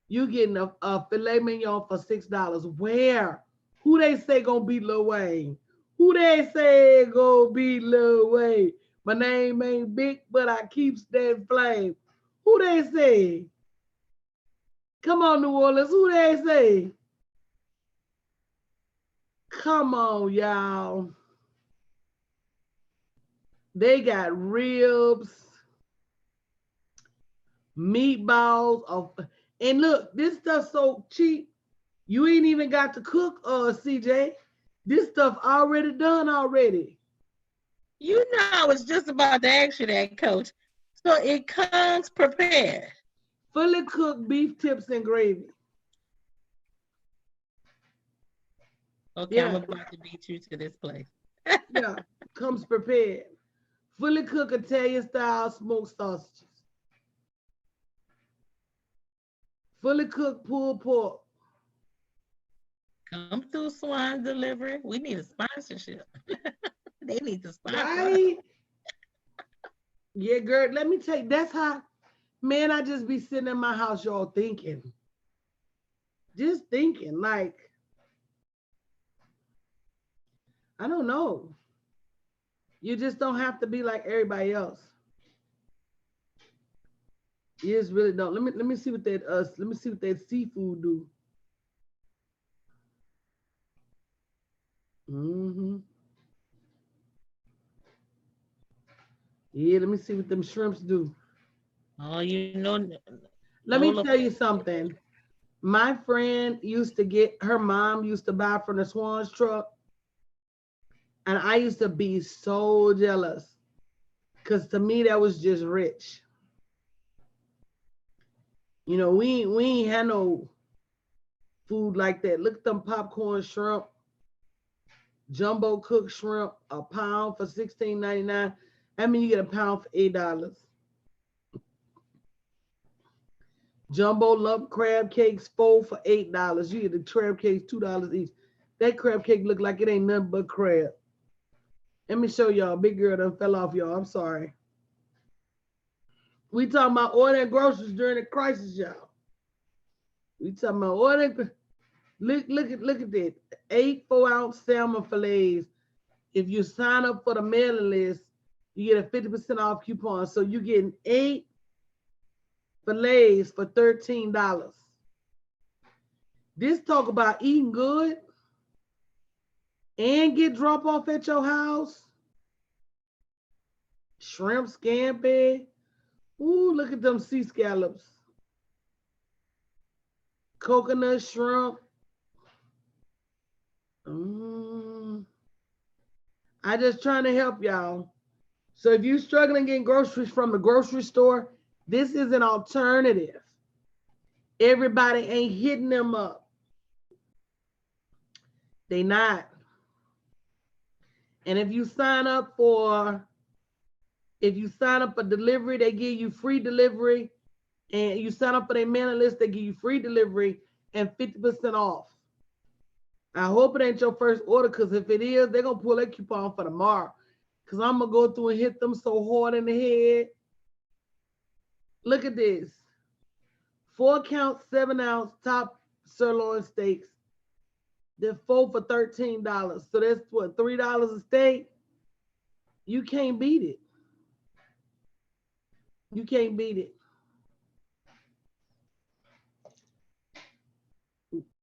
You getting a filet mignon for $6. Where? Who they say gonna beat Lil Wayne? Who they say gonna beat Lil Wayne? My name ain't big, but I keeps that flame. Who they say? Come on, New Orleans. Who they say? Come on, y'all. They got ribs, meatballs, and look, this stuff's so cheap. You ain't even got to cook, CJ. This stuff already done already. You know, I was just about to ask you that, Coach. So it comes prepared. Fully cooked beef tips and gravy. Okay, I'm Yeah, about to beat you to this place. yeah, comes prepared. Fully cooked Italian style smoked sausages. Fully cooked pulled pork. Come through Swan Delivery. We need a sponsorship. They need to sponsor us. Right? Yeah, girl. Let me tell you, that's how, man, I just be sitting in my house, y'all, thinking. Just thinking. Like, I don't know. You just don't have to be like everybody else. You just really don't. Let me see what that let me see what that seafood do. Hmm. Yeah, let me see what them shrimps do. Oh, you know, Let me Lola. tell you something. My friend used to get her mom used to buy from the Swan's truck, and I used to be so jealous because to me that was just rich. You know, we ain't had no food like that. Look at them popcorn shrimp, jumbo cooked shrimp, a pound for $16.99. I mean, you get a pound for $8. Jumbo lump crab cakes, 4 for $8. You get the crab cakes, $2 each. That crab cake look like it ain't nothing but crab. Let me show y'all. Big girl done fell off, y'all. I'm sorry. We talking about ordering groceries during the crisis, y'all. We talking about ordering. Look at this. 8 4-ounce salmon fillets. If you sign up for the mailing list, you get a 50% off coupon. So you getting 8 fillets for $13. This talk about eating good and get drop off at your house. Shrimp scampi. Ooh, look at them sea scallops. Coconut shrimp. Mm. I just trying to help y'all. So if you're struggling getting groceries from the grocery store, this is an alternative. Everybody ain't hitting them up. They not. And if you sign up for If you sign up for delivery, they give you free delivery. And you sign up for their mailing list, they give you free delivery and 50% off. I hope it ain't your first order, because if it is, they're gonna pull that coupon for tomorrow. Because I'm gonna go through and hit them so hard in the head. Look at this. 4 count, 7 ounce top sirloin steaks. They're 4 for $13. So that's what, $3 a steak? You can't beat it. You can't beat it.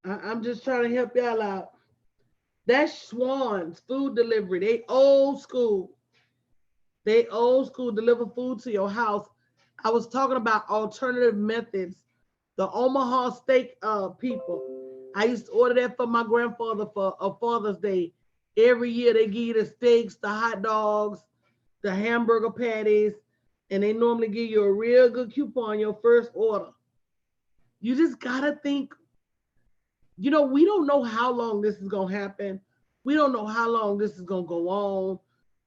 I'm just trying to help y'all out. That's Schwann's food delivery. They old school. They old school, deliver food to your house. I was talking about alternative methods. The Omaha steak people. I used to order that for my grandfather for a Father's Day. Every year they give you the steaks, the hot dogs, the hamburger patties, and they normally give you a real good coupon your first order. You just gotta think, we don't know how long this is gonna happen. We don't know how long this is gonna go on.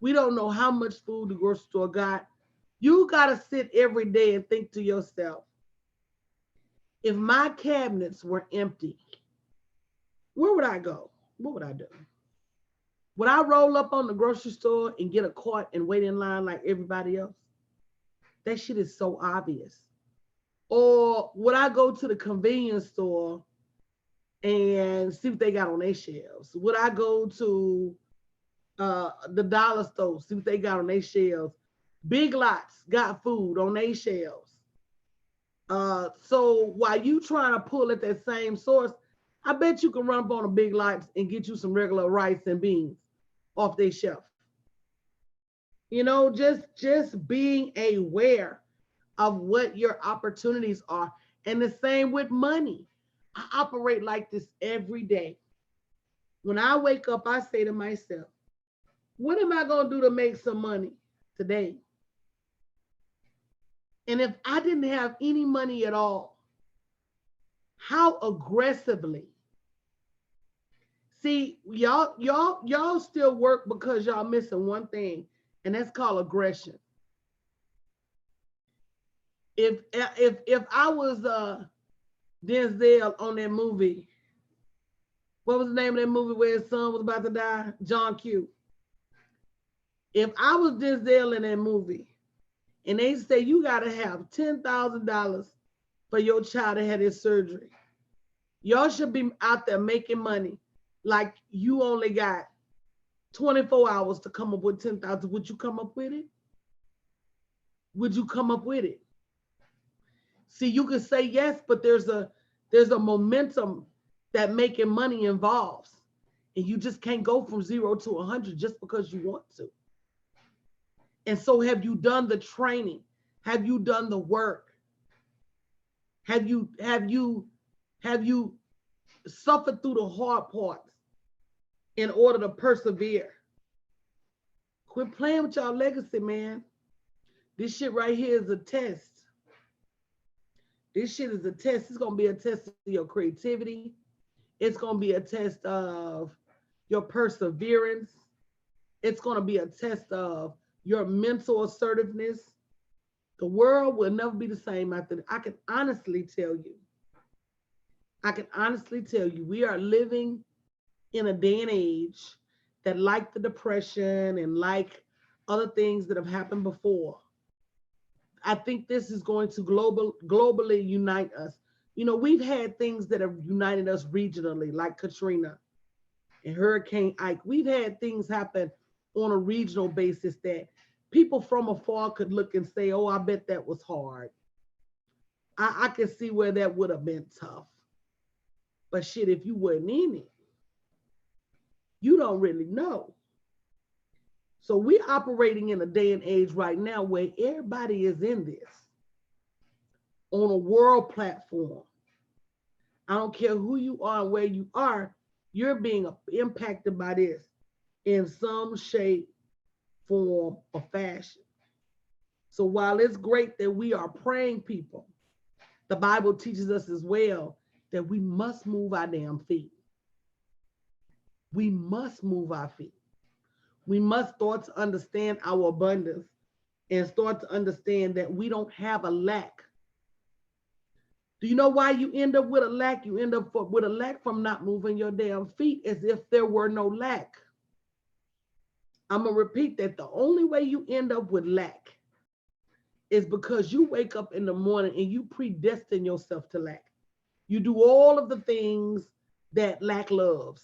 We don't know how much food the grocery store got. You gotta sit every day and think to yourself, if my cabinets were empty, where would I go? What would I do? Would I roll up on the grocery store and get a cart and wait in line like everybody else? That shit is so obvious. Or would I go to the convenience store and see what they got on their shelves? Would I go to the dollar store, see what they got on their shelves? Big Lots got food on their shelves. So while you trying to pull at that same source, I bet you can run up on a Big Lots and get you some regular rice and beans off their shelf. Just being aware of what your opportunities are. And the same with money. I operate like this every day. When I wake up, I say to myself, what am I going to do to make some money today? And if I didn't have any money at all, how aggressively? See, y'all still work because y'all missing one thing, and that's called aggression. If I was Denzel on that movie, what was the name of that movie where his son was about to die? John Q. If I was Denzel in that movie, and they say you got to have $10,000 for your child to have his surgery, y'all should be out there making money like you only got 24 hours to come up with 10,000. Would you come up with it? Would you come up with it? See, you can say yes, but there's a momentum that making money involves. And you just can't go from 0 to 100 just because you want to. And so have you done the training? Have you done the work? Have you suffered through the hard parts in order to persevere? Quit playing with y'all legacy, man. This shit right here is a test. This shit is a test. It's going to be a test of your creativity. It's going to be a test of your perseverance. It's going to be a test of your mental assertiveness. The world will never be the same after that. I can honestly tell you, we are living in a day and age that, like the Depression and like other things that have happened before, I think this is going to globally unite us. We've had things that have united us regionally, like Katrina and Hurricane Ike. We've had things happen on a regional basis that people from afar could look and say, oh, I bet that was hard. I can see where that would have been tough. But shit, if you weren't in it, you don't really know. So we're operating in a day and age right now where everybody is in this on a world platform. I don't care who you are and where you are, you're being impacted by this in some shape, form, or fashion. So while it's great that we are praying people, the Bible teaches us as well that we must move our damn feet. We must move our feet. We must start to understand our abundance. and start to understand that we don't have a lack. Do you know why you end up with a lack? You end up with a lack from not moving your damn feet as if there were no lack. I'm going to repeat that. The only way you end up with lack is because you wake up in the morning and you predestine yourself to lack. You do all of the things that lack loves.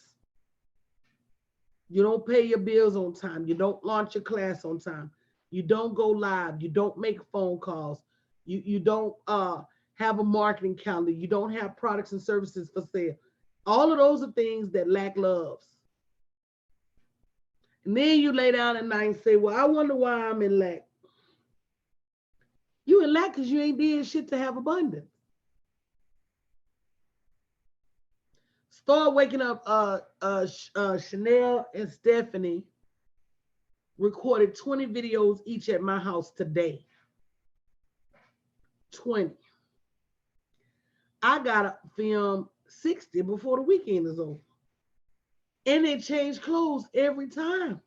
You don't pay your bills on time. You don't launch your class on time. You don't go live. You don't make phone calls. You don't have a marketing calendar. You don't have products and services for sale. All of those are things that lack loves. And then you lay down at night and say, well, I wonder why I'm in lack. You in lack because you ain't did shit to have abundance. Start waking up. Chanel and Stephanie recorded 20 videos each at my house today. 20. I gotta film 60 before the weekend is over. And they change clothes every time.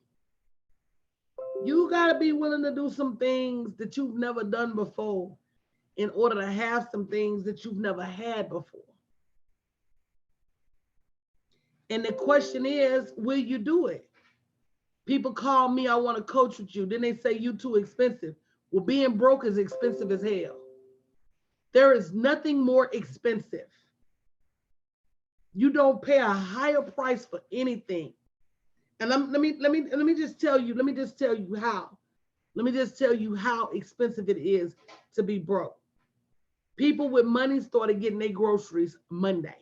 You gotta be willing to do some things that you've never done before in order to have some things that you've never had before. And the question is, will you do it? People call me, I want to coach with you. Then they say you too expensive. Well, being broke is expensive as hell. There is nothing more expensive. You don't pay a higher price for anything. And let me just tell you how. Let me just tell you how expensive it is to be broke. People with money started getting their groceries Monday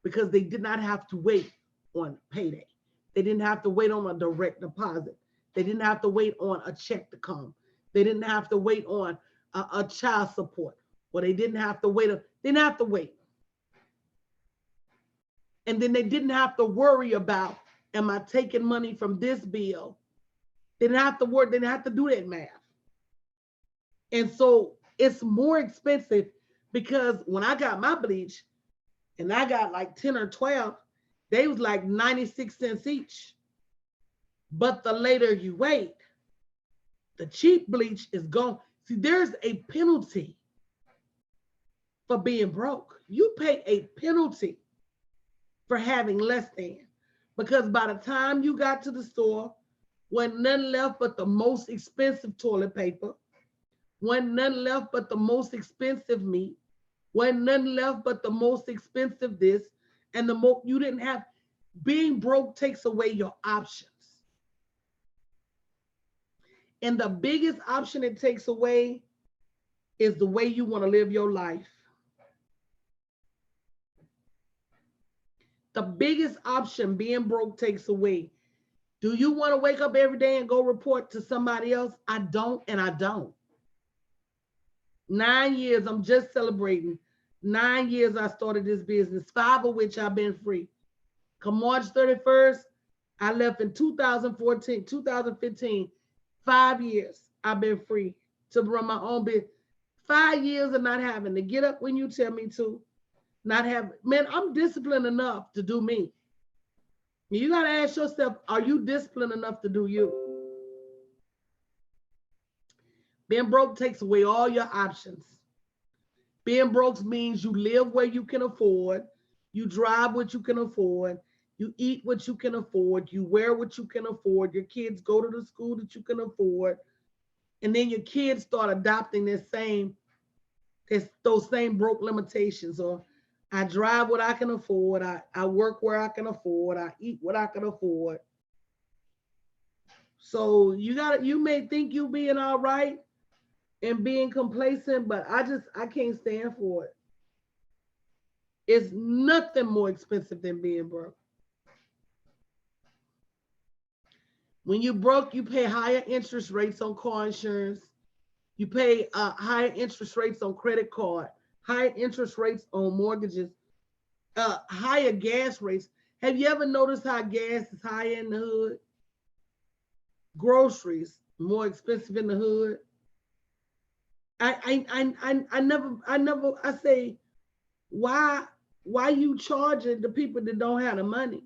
because they did not have to wait on payday. They didn't have to wait on a direct deposit. They didn't have to wait on a check to come. They didn't have to wait on a child support. Or they didn't have to wait. They didn't have to wait. And then they didn't have to worry about, am I taking money from this bill? They didn't have to work. They didn't have to do that math. And so it's more expensive because when I got my bleach and I got like 10 or 12, they was like 96 cents each. But the later you wait, the cheap bleach is gone. See, there's a penalty for being broke. You pay a penalty for having less than. Because by the time you got to the store, wasn't nothing left but the most expensive toilet paper, wasn't nothing left but the most expensive meat, wasn't nothing left but the most expensive this, and the most you didn't have. Being broke takes away your options. And the biggest option it takes away is the way you want to live your life. The biggest option being broke takes away. Do you want to wake up every day and go report to somebody else? I don't, and I don't. 9 years, I'm just celebrating. 9 years I started this business, 5 of which I've been free. Come March 31st, I left in 2015, 5 years I've been free to run my own business. 5 years of not having to get up when you tell me to, not have, man, I'm disciplined enough to do me. You got to ask yourself, are you disciplined enough to do you? Being broke takes away all your options. Being broke means you live where you can afford, you drive what you can afford, you eat what you can afford, you wear what you can afford, your kids go to the school that you can afford, and then your kids start adopting those same broke limitations. Or I drive what I can afford, I work where I can afford, I eat what I can afford. So you may think you being all right and being complacent, but I can't stand for it. It's nothing more expensive than being broke. When you broke, you pay higher interest rates on car insurance. You pay higher interest rates on credit card, higher interest rates on mortgages, higher gas rates. Have you ever noticed how gas is higher in the hood? Groceries more expensive in the hood. I say, why you charging the people that don't have the money?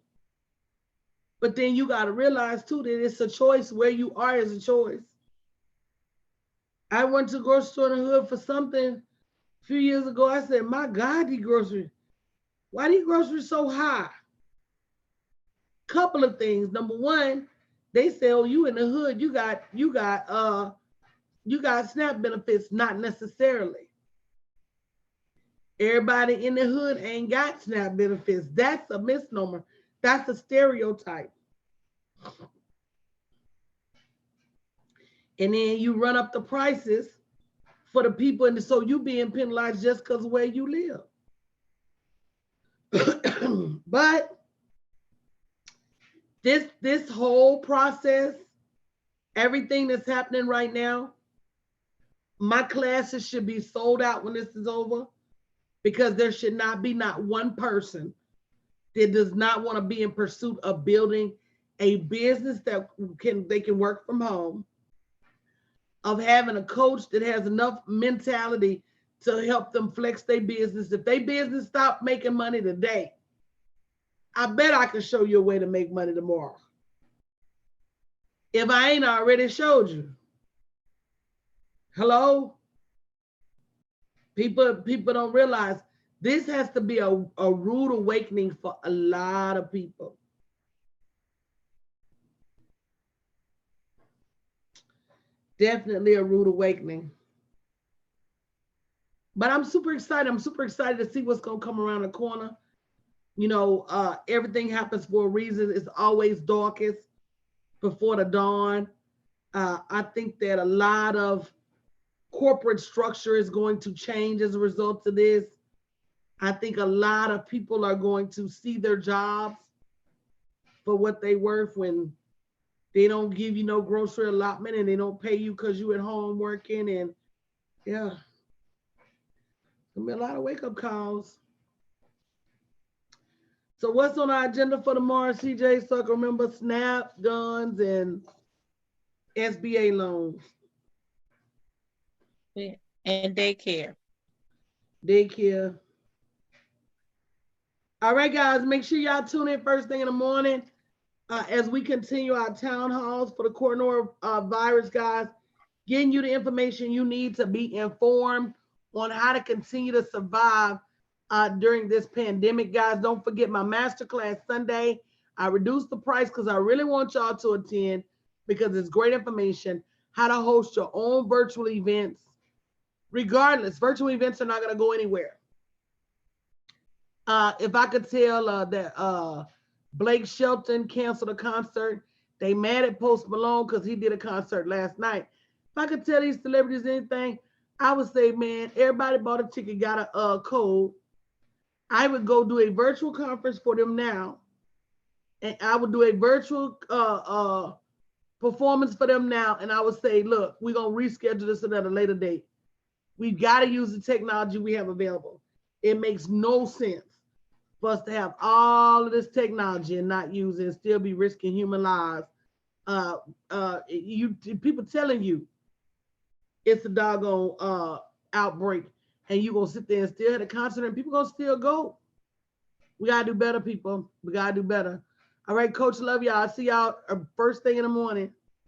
But then you got to realize too that it's a choice. Where you are is a choice. I went to the grocery store in the hood for something a few years ago. I said, my God, these groceries, why these groceries so high? Couple of things. Number one, they say, oh, you in the hood, you got SNAP benefits. Not necessarily. Everybody in the hood ain't got SNAP benefits. That's a misnomer. That's a stereotype. And then you run up the prices for the people, and so you being penalized just because of where you live. But this whole process, everything that's happening right now, my classes should be sold out when this is over, because there should not be not one person that does not want to be in pursuit of building a business that they can work from home, of having a coach that has enough mentality to help them flex their business. If their business stop making money today, I bet I can show you a way to make money tomorrow. If I ain't already showed you. Hello? People don't realize this has to be a rude awakening for a lot of people. Definitely a rude awakening. But I'm super excited. I'm super excited to see what's going to come around the corner. You know, everything happens for a reason. It's always darkest before the dawn. I think that a lot of corporate structure is going to change as a result of this. I think a lot of people are going to see their jobs for what they worth when they don't give you no grocery allotment and they don't pay you because you at home working. And yeah, there'll be a lot of wake up calls. So what's on our agenda for tomorrow, CJ? So I can remember SNAP, guns, and SBA loans. Yeah. And daycare. Daycare. All right, guys, make sure y'all tune in first thing in the morning as we continue our town halls for the coronavirus, guys, getting you the information you need to be informed on how to continue to survive during this pandemic, guys. Don't forget my masterclass Sunday. I reduced the price because I really want y'all to attend, because it's great information, how to host your own virtual events. Regardless, virtual events are not going to go anywhere. If I could tell that Blake Shelton canceled a concert, they mad at Post Malone because he did a concert last night. If I could tell these celebrities anything, I would say, man, everybody bought a ticket, got a code. I would go do a virtual conference for them now, and I would do a virtual performance for them now, and I would say, look, we're gonna reschedule this at a later date. We've got to use the technology we have available. It makes no sense for us to have all of this technology and not use it and still be risking human lives. People telling you it's a doggone outbreak, and you gonna sit there and still have a concert, and people gonna still go. We gotta do better, people. We gotta do better. All right, Coach, love y'all. I'll see y'all first thing in the morning.